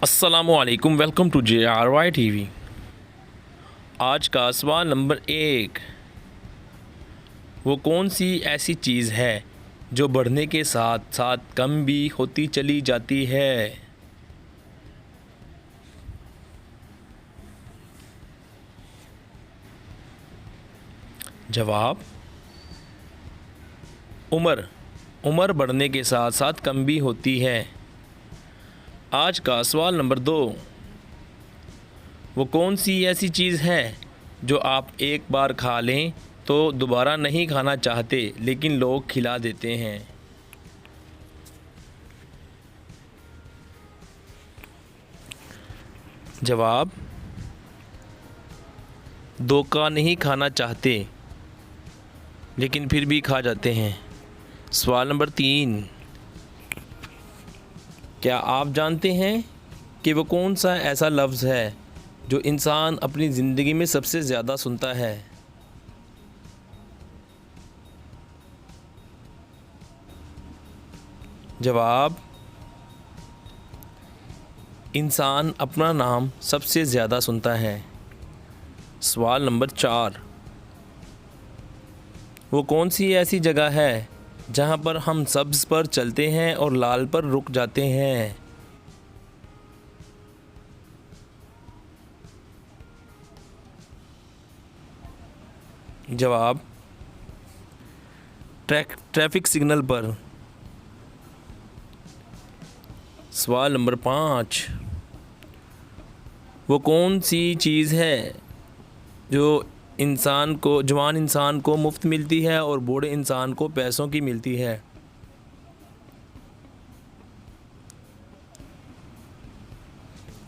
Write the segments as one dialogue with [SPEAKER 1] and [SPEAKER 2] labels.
[SPEAKER 1] अस्सलामुअलैकुम, welcome to JRY TV। आज का सवाल नंबर 1, वो कौन सी ऐसी चीज़ है जो बढ़ने के साथ साथ कम भी होती चली जाती है? जवाब, उम्र। उम्र बढ़ने के साथ साथ कम भी होती है। आज का सवाल नंबर 2, वो कौन सी ऐसी चीज़ है जो आप एक बार खा लें तो दोबारा नहीं खाना चाहते लेकिन लोग खिला देते हैं? जवाब, धोखा नहीं खाना चाहते लेकिन फिर भी खा जाते हैं। सवाल नंबर 3, क्या आप जानते हैं कि वो कौन सा ऐसा लफ्ज़ है जो इंसान अपनी ज़िंदगी में सबसे ज़्यादा सुनता है? जवाब, इंसान अपना नाम सबसे ज़्यादा सुनता है। सवाल नंबर 4, वो कौन सी ऐसी जगह है जहाँ पर हम सब्ज़ पर चलते हैं और लाल पर रुक जाते हैं? जवाब, ट्रैफिक सिग्नल पर। सवाल नंबर 5, वो कौन सी चीज़ है जो जवान इंसान को मुफ्त मिलती है और बूढ़े इंसान को पैसों की मिलती है?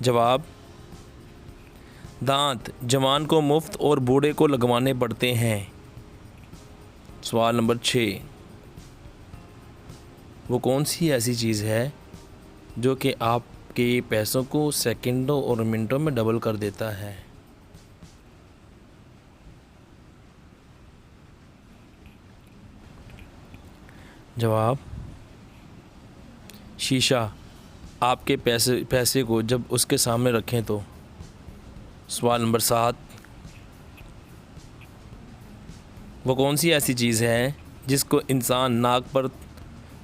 [SPEAKER 1] जवाब, दांत जवान को मुफ्त और बूढ़े को लगवाने पड़ते हैं। सवाल नंबर 6, वो कौन सी ऐसी चीज़ है जो कि आपके पैसों को सेकंडों और मिनटों में डबल कर देता है? जवाब, शीशा। आपके पैसे को जब उसके सामने रखें तो। सवाल नंबर 7, वो कौन सी ऐसी चीज़ है जिसको इंसान नाक पर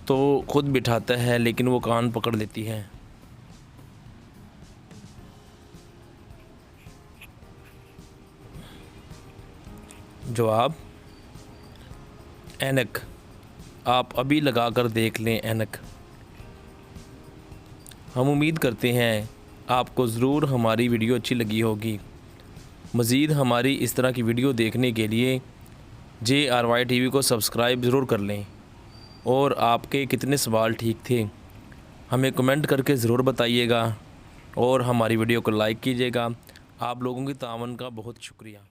[SPEAKER 1] तो खुद बिठाता है लेकिन वो कान पकड़ लेती है? जवाब, ऐनक। आप अभी लगा कर देख लें ऐनक। हम उम्मीद करते हैं आपको ज़रूर हमारी वीडियो अच्छी लगी होगी। मज़ीद हमारी इस तरह की वीडियो देखने के लिए JRY TV को सब्सक्राइब ज़रूर कर लें। और आपके कितने सवाल ठीक थे हमें कमेंट करके ज़रूर बताइएगा और हमारी वीडियो को लाइक कीजिएगा। आप लोगों की तावन का बहुत शुक्रिया।